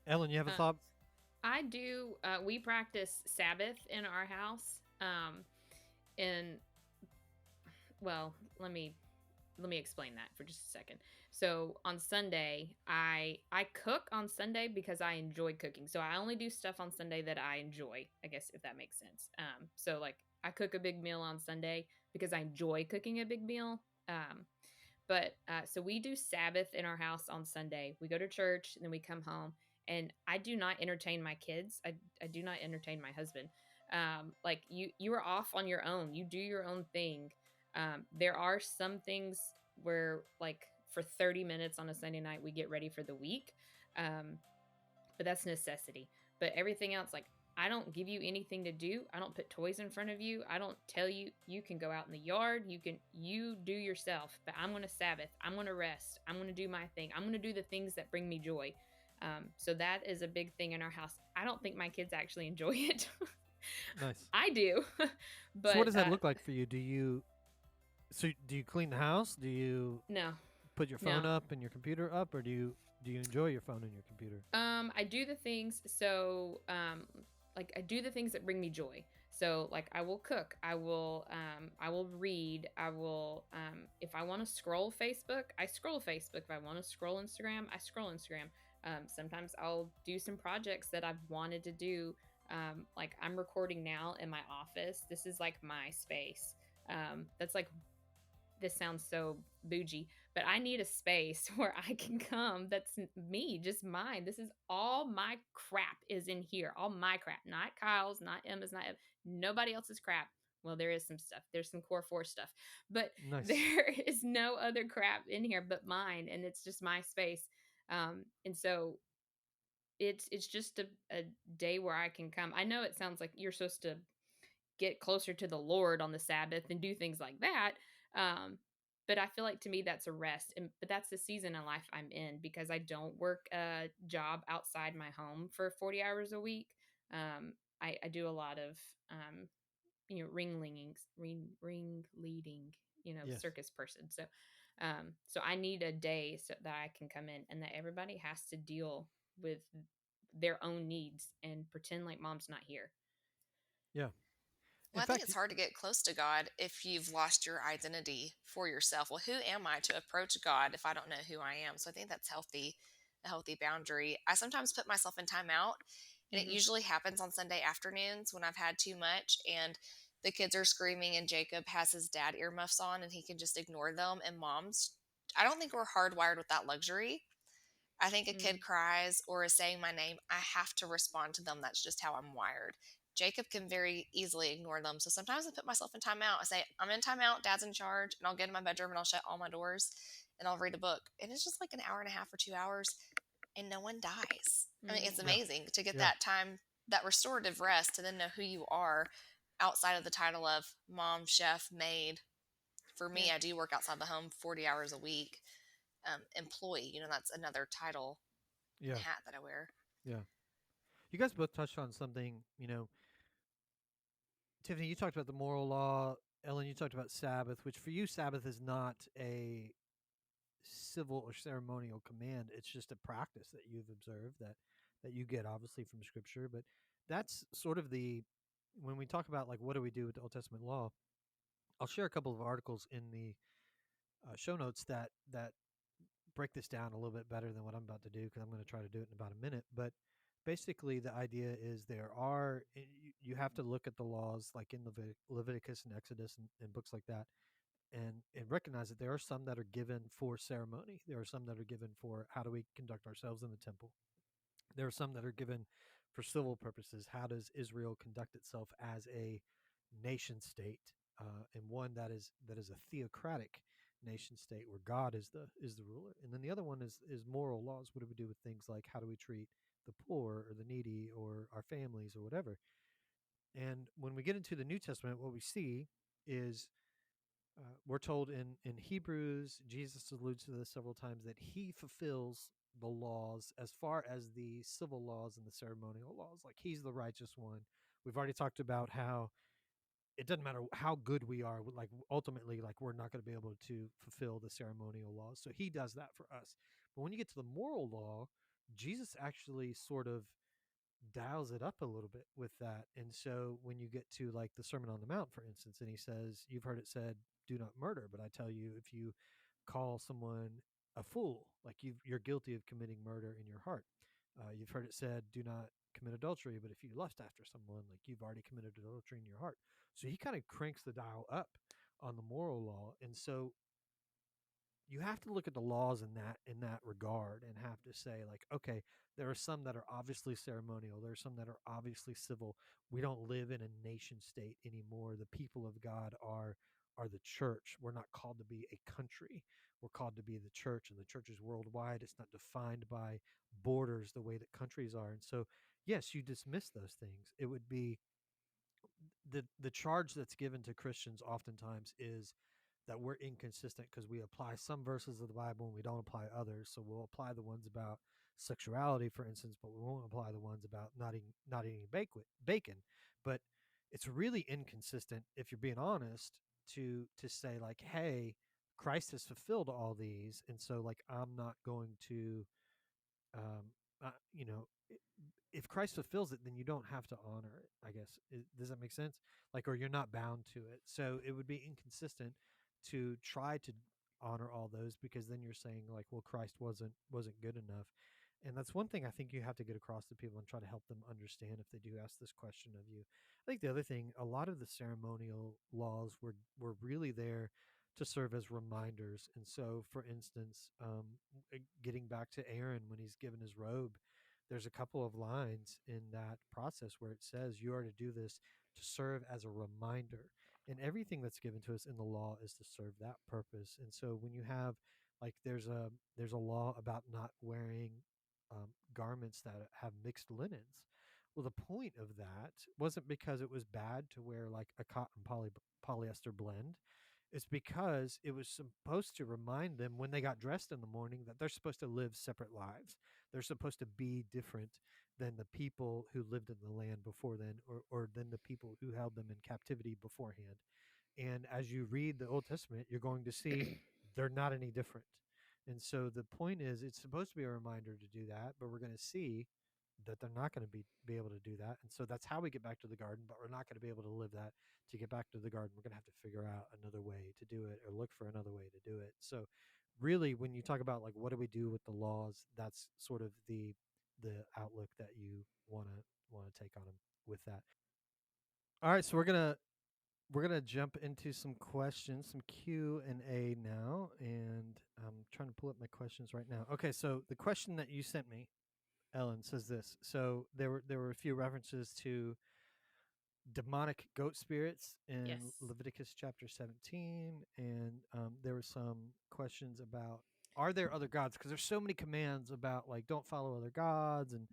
Ellyn, you have a thought? I do. We practice Sabbath in our house. And well, let me let me explain that for just a second. So on Sunday, I cook on Sunday because I enjoy cooking. So I only do stuff on Sunday that I enjoy, I guess, if that makes sense. So like I cook a big meal on Sunday because I enjoy cooking a big meal. But so we do Sabbath in our house on Sunday. We go to church and then we come home. And I do not entertain my kids. I do not entertain my husband. Like you are off on your own. You do your own thing. There are some things where like for 30 minutes on a Sunday night we get ready for the week. Um, but that's necessity. But everything else, like I don't give you anything to do. I don't put toys in front of you. I don't tell you you can go out in the yard. You do yourself. But I'm gonna Sabbath. I'm gonna rest. I'm gonna do my thing. I'm gonna do the things that bring me joy. So that is a big thing in our house. I don't think my kids actually enjoy it. Nice. I do, but So what does that look like for you? Do you clean the house? Do you no, put your no. phone up and your computer up, or do you enjoy your phone and your computer? I do the things so like I do the things that bring me joy. So like I will cook, I will read, I will if I want to scroll Facebook, I scroll Facebook. If I want to scroll Instagram, I scroll Instagram. Sometimes I'll do some projects that I've wanted to do. Like I'm recording now in my office. This is like my space. That's like this sounds so bougie, but I need a space where I can come that's me, just mine. This is all my crap is in here. All my crap, not Kyle's, not Emma's, not nobody else's crap. Well, there is some stuff. There's some core 4 stuff, but Nice. there is no other crap in here but mine, and it's just my space. And so it's just a day where I can come. I know it sounds like you're supposed to get closer to the Lord on the Sabbath and do things like that. Um, but I feel like to me that's a rest. But that's the season in life I'm in because I don't work a job outside my home for 40 hours a week. I do a lot of ring leading, Yes. circus person. So I need a day so that I can come in and that everybody has to deal with their own needs and pretend like mom's not here. Yeah. Well, In I think fact, it's hard to get close to God if you've lost your identity for yourself. Well, who am I to approach God if I don't know who I am? So I think that's healthy, a healthy boundary. I sometimes put myself in timeout, and it Mm-hmm. usually happens on Sunday afternoons when I've had too much and the kids are screaming and Jacob has his dad earmuffs on and he can just ignore them. And moms, I don't think we're hardwired with that luxury. I think a kid cries or is saying my name, I have to respond to them. That's just how I'm wired. Jacob can very easily ignore them. So sometimes I put myself in timeout. I say, I'm in timeout, dad's in charge, and I'll get in my bedroom and I'll shut all my doors and I'll read a book. And it's just like an hour and a half or 2 hours and no one dies. I mean, it's yeah. amazing to get Yeah. that time, that restorative rest to then know who you are outside of the title of mom, chef, maid. For me, Yeah. I do work outside the home 40 hours a week. Employee, that's another title and Yeah. hat that I wear. Yeah. You guys both touched on something, Tiffany, you talked about the moral law. Ellyn, you talked about Sabbath, which for you, Sabbath is not a civil or ceremonial command. It's just a practice that you've observed that you get obviously from Scripture. But that's sort of when we talk about like what do we do with the Old Testament law. I'll share a couple of articles in the show notes that break this down a little bit better than what I'm about to do because I'm going to try to do it in about a minute. But basically, the idea is you have to look at the laws like in Leviticus and Exodus and books like that, and recognize that there are some that are given for ceremony. There are some that are given for how do we conduct ourselves in the temple. There are some that are given for civil purposes. How does Israel conduct itself as a nation state, and one that is a theocratic nation state where God is the ruler? And then the other one is moral laws. What do we do with things like how do we treat the poor or the needy or our families or whatever? And when we get into the New Testament, what we see is we're told in Hebrews, Jesus alludes to this several times, that he fulfills the laws as far as the civil laws and the ceremonial laws. Like he's the righteous one. We've already talked about how it doesn't matter how good we are, like ultimately, like we're not going to be able to fulfill the ceremonial laws. So he does that for us. But when you get to the moral law, Jesus actually sort of dials it up a little bit with that. And so when you get to like the Sermon on the Mount, for instance, and he says, you've heard it said, do not murder. But I tell you, if you call someone a fool, like you're guilty of committing murder in your heart. You've heard it said, "Do not commit adultery," but if you lust after someone, like you've already committed adultery in your heart. So he kind of cranks the dial up on the moral law, and so you have to look at the laws in that regard and have to say like, okay, there are some that are obviously ceremonial, there are some that are obviously civil. We don't live in a nation state anymore. The people of God are the church. We're not called to be a country, we're called to be the church, and the church is worldwide. It's not defined by borders the way that countries are. And so yes, you dismiss those things. It would be the charge that's given to Christians oftentimes is that we're inconsistent because we apply some verses of the Bible and we don't apply others. So we'll apply the ones about sexuality, for instance, but we won't apply the ones about not eating bacon. But it's really inconsistent, if you're being honest, to say like, hey, Christ has fulfilled all these, and so like I'm not going to um, you know, if Christ fulfills it, then you don't have to honor it. I guess does that make sense? Like, or you're not bound to it. So it would be inconsistent to try to honor all those because then you're saying like, well, Christ wasn't good enough. And that's one thing I think you have to get across to people and try to help them understand if they do ask this question of you. I think the other thing, a lot of the ceremonial laws were really there to serve as reminders. And so, for instance, getting back to Aaron when he's given his robe, there's a couple of lines in that process where it says you are to do this to serve as a reminder. And everything that's given to us in the law is to serve that purpose. And so when you have like there's a law about not wearing garments that have mixed linens. Well, the point of that wasn't because it was bad to wear like a cotton polyester blend. It's because it was supposed to remind them when they got dressed in the morning that they're supposed to live separate lives. They're supposed to be different than the people who lived in the land before then, or than the people who held them in captivity beforehand. And as you read the Old Testament, you're going to see they're not any different. And so the point is, it's supposed to be a reminder to do that, but we're going to see that they're not going to be able to do that. And so that's how we get back to the garden, but we're not going to be able to live that. To get back to the garden, we're going to have to figure out another way to do it or look for another way to do it. So really when you talk about like what do we do with the laws, that's sort of the outlook that you want to take on them with that. All right, so we're gonna jump into some questions, some Q and A now, and I'm trying to pull up my questions right now. Okay, so the question that you sent me, Ellyn, says this. So there were a few references to demonic goat spirits in Yes. Leviticus chapter 17, and there were some questions about are there other gods? Because there's so many commands about like don't follow other gods and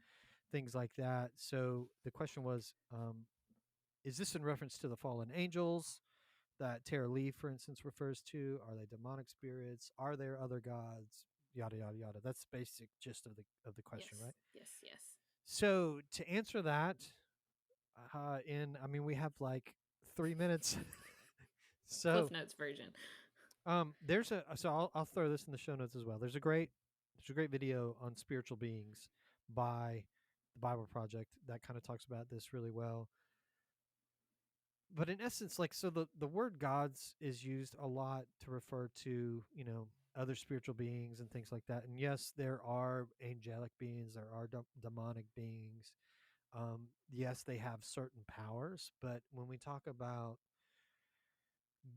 things like that. So the question was, is this in reference to the fallen angels that Tara Lee, for instance, refers to? Are they demonic spirits? Are there other gods? Yada yada yada. That's the basic gist of the Yes. question, right? Yes. Yes. So to answer that, I mean, we have like 3 minutes. Cliff So Notes version. there's a so I'll throw this in the show notes as well. There's a great video on spiritual beings by the Bible Project that kind of talks about this really well. But in essence, like so the word gods is used a lot to refer to, other spiritual beings and things like that. And yes, there are angelic beings, there are demonic beings. Yes, they have certain powers, but when we talk about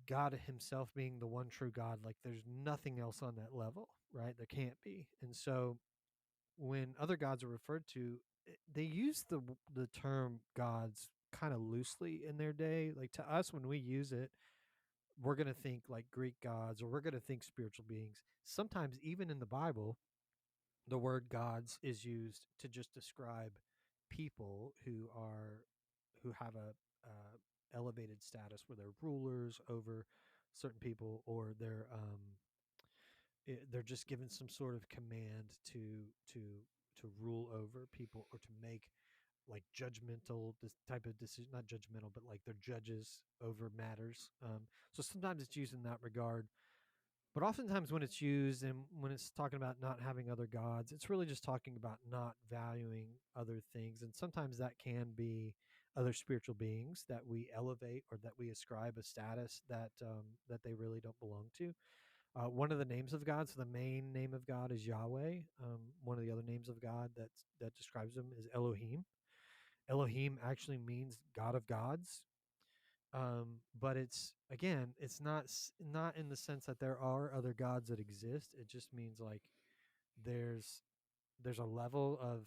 God himself being the one true God, like there's nothing else on that level, right? There can't be. And so when other gods are referred to, they use the term gods kind of loosely in their day. Like to us, when we use it, we're going to think like Greek gods or we're going to think spiritual beings. Sometimes, even in the Bible, the word gods is used to just describe people who have a elevated status where they're rulers over certain people or they're just given some sort of command to to rule over people or to make like judgmental this type of decision, not judgmental but like they're judges over matters. So sometimes it's used in that regard, but oftentimes when it's used and when it's talking about not having other gods, it's really just talking about not valuing other things. And sometimes that can be other spiritual beings that we elevate or that we ascribe a status that that they really don't belong to. One of the names of God, so the main name of God is Yahweh. One of the other names of God that describes him is Elohim. Elohim actually means God of gods, but it's again, it's not in the sense that there are other gods that exist. It just means like there's there's a level of,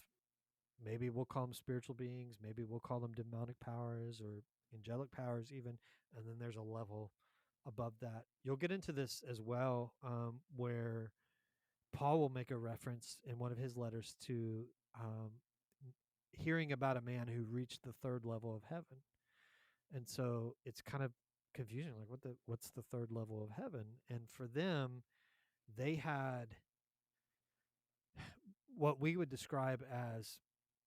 maybe we'll call them spiritual beings, maybe we'll call them demonic powers or angelic powers even, and then there's a level above that. You'll get into this as well, where Paul will make a reference in one of his letters to um, hearing about a man who reached the third level of heaven. And so it's kind of confusing, like what's the third level of heaven? And for them, they had what we would describe as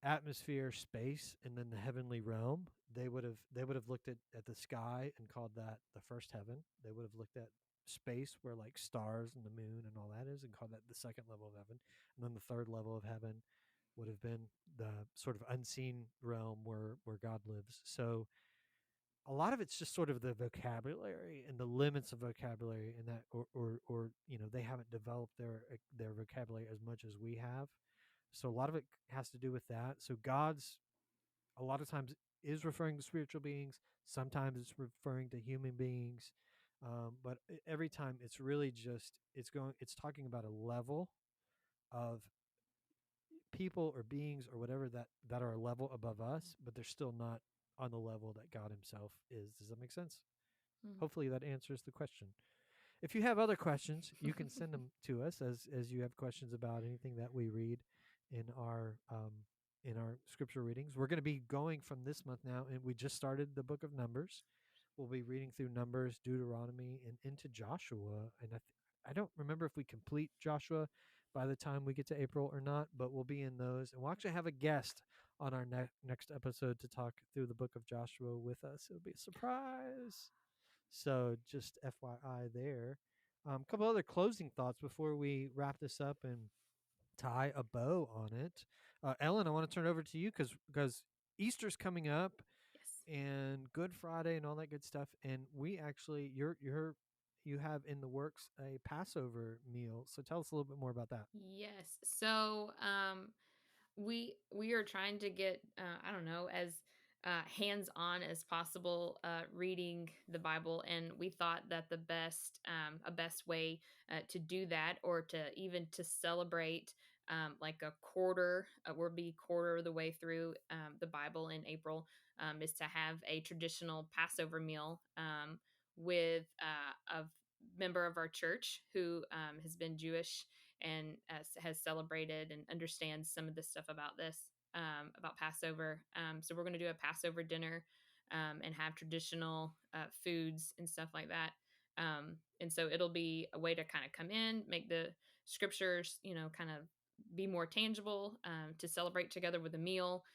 atmosphere, space, and then the heavenly realm. They would have looked at the sky and called that the first heaven. They would have looked at space where like stars and the moon and all that is, and called that the second level of heaven. And then the third level of heaven would have been the sort of unseen realm where God lives. So a lot of it's just sort of the vocabulary and the limits of vocabulary, and that, or they haven't developed their vocabulary as much as we have. So a lot of it has to do with that. So God's, a lot of times, is referring to spiritual beings. Sometimes it's referring to human beings, but every time it's really just it's talking about a level of people or beings or whatever that are a level above us, but they're still not on the level that God Himself is. Does that make sense? Mm. Hopefully that answers the question. If you have other questions, you can send them to us as you have questions about anything that we read in our scripture readings. We're going to be going from this month now, and we just started the book of Numbers. We'll be reading through Numbers, Deuteronomy, and into Joshua. And I don't remember if we complete Joshua by the time we get to April or not, but we'll be in those. And we'll actually have a guest on our next episode to talk through the book of Joshua with us. It'll be a surprise. So just FYI there. A couple other closing thoughts before we wrap this up and tie a bow on it. Ellyn, I want to turn it over to you because Easter's coming up Yes. and Good Friday and all that good stuff. And we actually, you have in the works a Passover meal. So tell us a little bit more about that. Yes. So, we are trying to get I don't know, as hands on as possible reading the Bible, and we thought that the best a best way to do that, or to even to celebrate like a quarter, we'll be quarter of the way through the Bible in April, is to have a traditional Passover meal with a member of our church who has been Jewish and has celebrated and understands some of the stuff about this, about Passover. So we're going to do a Passover dinner and have traditional foods and stuff like that. And so it'll be a way to kind of come in, make the scriptures, kind of be more tangible, to celebrate together with a meal,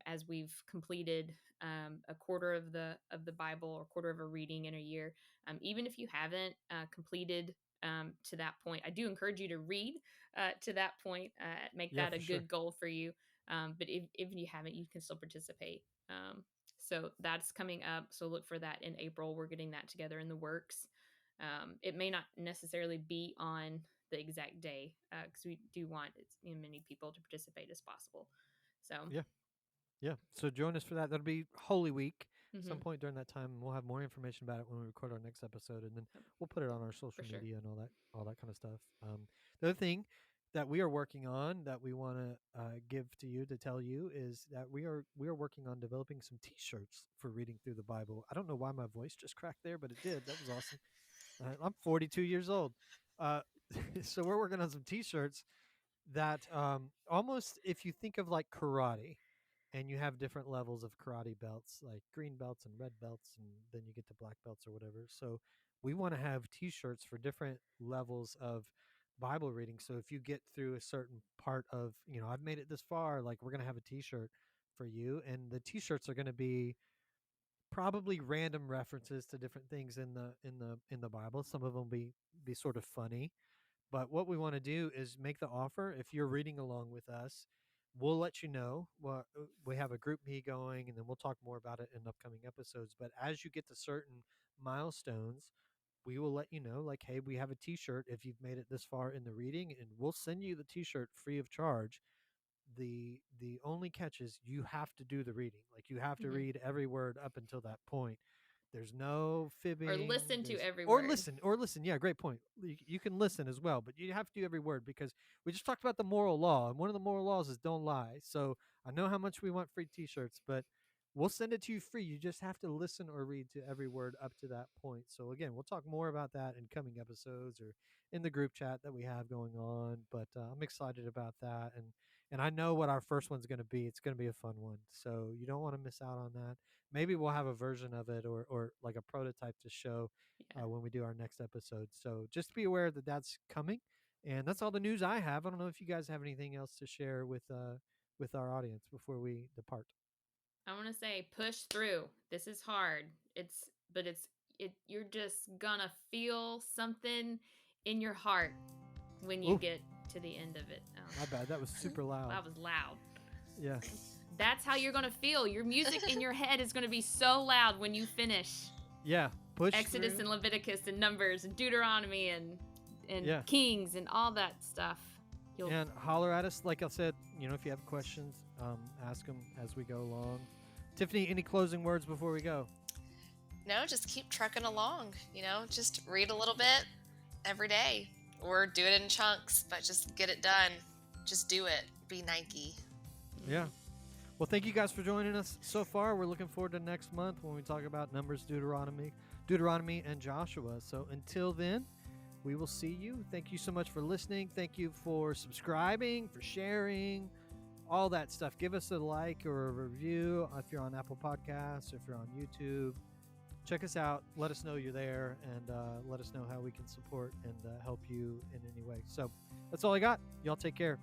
as we've completed a quarter of the Bible, or quarter of a reading in a year. Even if you haven't completed to that point, I do encourage you to read to that point. Make Yeah, that a for sure. good goal for you. But if you haven't, you can still participate. So that's coming up. So look for that in April. We're getting that together in the works. It may not necessarily be on the exact day, because we do want as many people to participate as possible. So, Yeah. Yeah. So join us for that. That'll be Holy Week, some mhm, point during that time. And we'll have more information about it when we record our next episode, and then we'll put it on our for social sure. media and all that kind of stuff. The other thing that we are working on that we want to give to you to tell you is that we are working on developing some T-shirts for reading through the Bible. I don't know why my voice just cracked there, but it did. That was awesome. I'm 42 years old, uh, so we're working on some T-shirts that almost, if you think of like karate, and you have different levels of karate belts, like green belts and red belts, and then you get to black belts or whatever. So we want to have T-shirts for different levels of Bible reading. So if you get through a certain part of, I've made it this far, like we're gonna have a T-shirt for you, and the T-shirts are gonna be probably random references to different things in the Bible. Some of them be sort of funny, but what we want to do is make the offer. If you're reading along with us, we'll let you know. Well, we have a group me going, and then we'll talk more about it in upcoming episodes. But as you get to certain milestones, we will let you know, like, hey, we have a t-shirt if you've made it this far in the reading, and we'll send you the t-shirt free of charge. The only catch is you have to do the reading. Like, you have to Mhm. read every word up until that point. There's no fibbing. Or listen to every or word. listen. Yeah, great point. You can listen as well, but you have to do every word, because we just talked about the moral law, and one of the moral laws is don't lie. So I know how much we want free t-shirts, but we'll send it to you free. You just have to listen or read to every word up to that point. So again, we'll talk more about that in coming episodes or in the group chat that we have going on. But I'm excited about that, and I know what our first one's going to be. It's going to be a fun one, so you don't want to miss out on that. Maybe we'll have a version of it, or like a prototype to show Yeah. when we do our next episode. So just be aware that that's coming. And that's all the news I have. I don't know if you guys have anything else to share with our audience before we depart. I want to say push through. This is hard. You're just gonna feel something in your heart when you Ooh, get to the end of it. Oh, my bad. That was super loud. that was loud. Yeah. That's how you're gonna feel. Your music in your head is gonna be so loud when you finish Yeah. Push Exodus through. and Leviticus and Numbers and Deuteronomy and Yeah. Kings and all that stuff. And holler at us. Like I said, if you have questions, ask them as we go along. Tiffany, any closing words before we go? No, just keep trucking along. Just read a little bit every day, or do it in chunks, but just get it done. Just do it. Be Nike. Yeah. Well, thank you guys for joining us so far. We're looking forward to next month when we talk about Numbers, Deuteronomy, and Joshua. So until then, we will see you. Thank you so much for listening. Thank you for subscribing, for sharing, all that stuff. Give us a like or a review if you're on Apple Podcasts, if you're on YouTube. Check us out. Let us know you're there, and let us know how we can support and help you in any way. So that's all I got. Y'all take care.